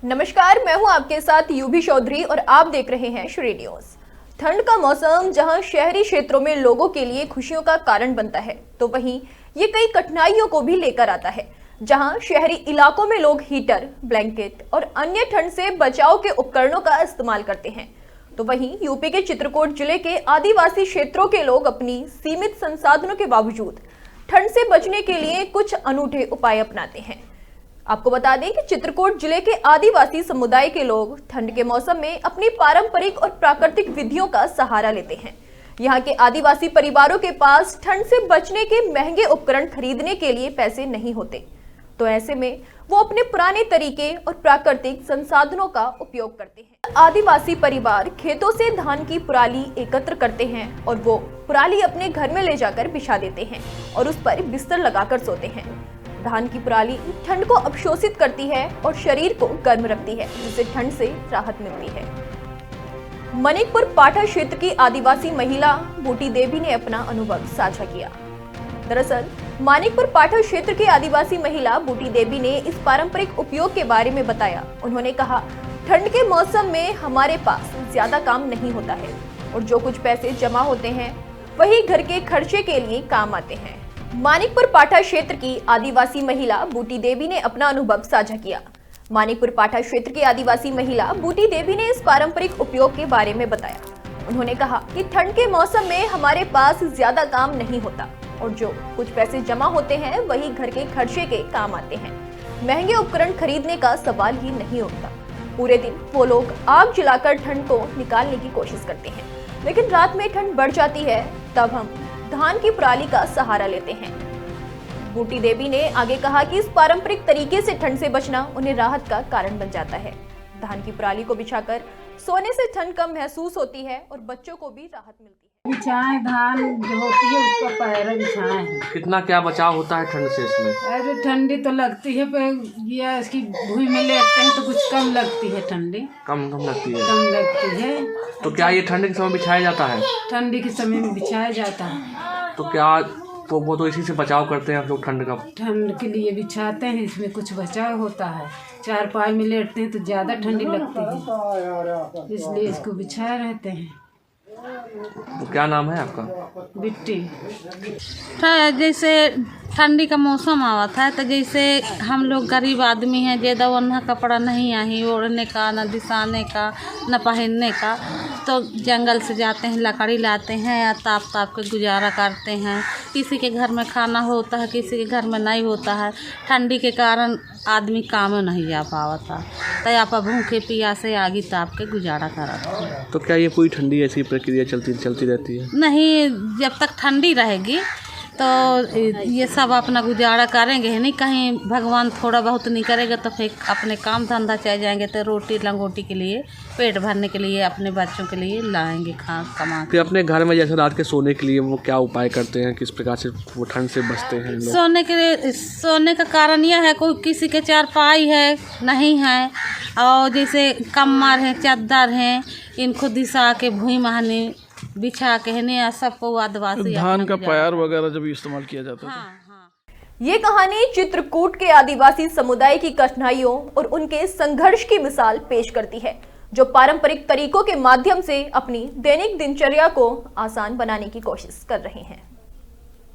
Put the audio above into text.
नमस्कार, मैं हूं आपके साथ यूभी चौधरी और आप देख रहे हैं श्री न्यूज। ठंड का मौसम जहां शहरी क्षेत्रों में लोगों के लिए खुशियों का कारण बनता है, तो वहीं ये कई कठिनाइयों को भी लेकर आता है। जहां शहरी इलाकों में लोग हीटर, ब्लैंकेट और अन्य ठंड से बचाव के उपकरणों का इस्तेमाल करते हैं, तो वहीं यूपी के चित्रकूट जिले के आदिवासी क्षेत्रों के लोग अपनी सीमित संसाधनों के बावजूद ठंड से बचने के लिए कुछ अनूठे उपाय अपनाते हैं। आपको बता दें कि चित्रकूट जिले के आदिवासी समुदाय के लोग ठंड के मौसम में अपनी पारंपरिक और प्राकृतिक विधियों का सहारा लेते हैं। यहाँ के आदिवासी परिवारों के पास ठंड से बचने के महंगे उपकरण खरीदने के लिए पैसे नहीं होते, तो ऐसे में वो अपने पुराने तरीके और प्राकृतिक संसाधनों का उपयोग करते हैं। आदिवासी परिवार खेतों से धान की पराली एकत्र करते हैं और वो पराली अपने घर में ले जाकर बिछा देते हैं और उस पर बिस्तर लगाकर सोते हैं। धान की पराली ठंड को अवशोषित करती है और शरीर को गर्म रखती है, जिससे ठंड से राहत मिलती है। मनिकपुर पाठा क्षेत्र की आदिवासी महिला बूटी देवी ने अपना अनुभव साझा किया। दरअसल मानिकपुर पाठा क्षेत्र की आदिवासी महिला बूटी देवी ने इस पारंपरिक उपयोग के बारे में बताया। उन्होंने कहा, ठंड के मौसम में हमारे पास ज्यादा काम नहीं होता है और जो कुछ पैसे जमा होते हैं वही घर के खर्चे के लिए काम आते हैं। मानिकपुर पाठा क्षेत्र की आदिवासी महिला बूटी देवी ने अपना अनुभव साझा किया। मानिकपुर पाठा क्षेत्र की आदिवासी महिला बूटी देवी ने इस पारंपरिक उपयोग के बारे में बताया। उन्होंने कहा कि ठंड के मौसम में हमारे पास ज्यादा काम नहीं होता और जो कुछ पैसे जमा होते हैं वही घर के खर्चे के काम आते हैं। महंगे उपकरण खरीदने का सवाल ही नहीं उठता। पूरे दिन वो लोग आग जलाकर ठंड को निकालने की कोशिश करते हैं, लेकिन रात में ठंड बढ़ जाती है, तब हम धान की पराली का सहारा लेते हैं। बूटी देवी ने आगे कहा कि इस पारंपरिक तरीके से ठंड से बचना उन्हें राहत का कारण बन जाता है। धान की पराली को बिछाकर सोने से ठंड कम महसूस होती है और बच्चों को भी राहत मिलती है। बिछाएं, धान जो होती है उसका पहरा बिछाएं। कितना क्या बचाव होता है ठंड से इसमें? अरे ठंडी तो लगती है, पर ये इसकी भूमि में लेटते हैं तो कुछ कम लगती है। ठंडी कम लगती है। कम लगती है। तो क्या ये ठंड के समय बिछाया जाता है? ठंडी के समय में बिछाया जाता है। तो क्या वो तो इसी से बचाव करते हैं आप लोग ठंड का? ठंड के लिए बिछाते हैं, इसमें कुछ बचाव होता है। चारपाई में लेटते हैं तो ज़्यादा ठंडी लगती है, इसलिए इसको बिछाए रहते हैं। तो क्या नाम है आपका? बिट्टी। जैसे ठंडी का मौसम आवा था, तो जैसे हम लोग गरीब आदमी हैं, ज़्यादा वन्हा कपड़ा नहीं आई ओढ़ने का, न दिसाने का, न पहनने का, तो जंगल से जाते हैं, लकड़ी लाते हैं या ताप के गुजारा करते हैं। किसी के घर में खाना होता है, किसी के घर में नहीं होता है। ठंडी के कारण आदमी काम नहीं जा पाता, तो यहाँ पर भूखे प्यासे आगे ताप के गुजारा करते हैं। तो क्या ये पूरी ठंडी ऐसी प्रक्रिया चलती रहती है? नहीं, जब तक ठंडी रहेगी तो ये सब अपना गुजारा करेंगे नहीं। कहीं भगवान थोड़ा बहुत नहीं करेगा तो फिर अपने काम धंधा चल जाएंगे, तो रोटी लंगोटी के लिए, पेट भरने के लिए, अपने बच्चों के लिए लाएंगे कमा। फिर अपने घर में जैसे रात के सोने के लिए वो क्या उपाय करते हैं, किस प्रकार से वो ठंड से बचते हैं लोग? सोने के लिए, सोने का कारण यह है, कोई किसी के चारपाई है नहीं है, और जैसे कम्मर है, चादर है, इनको दिशा के भूमि महाने बिछा के है सबको आदिवासी धान का प्यार वगैरह जब इस्तेमाल किया जाता है। हाँ। ये कहानी चित्रकूट के आदिवासी समुदाय की कठिनाइयों और उनके संघर्ष की मिसाल पेश करती है, जो पारंपरिक तरीकों के माध्यम से अपनी दैनिक दिनचर्या को आसान बनाने की कोशिश कर रहे हैं।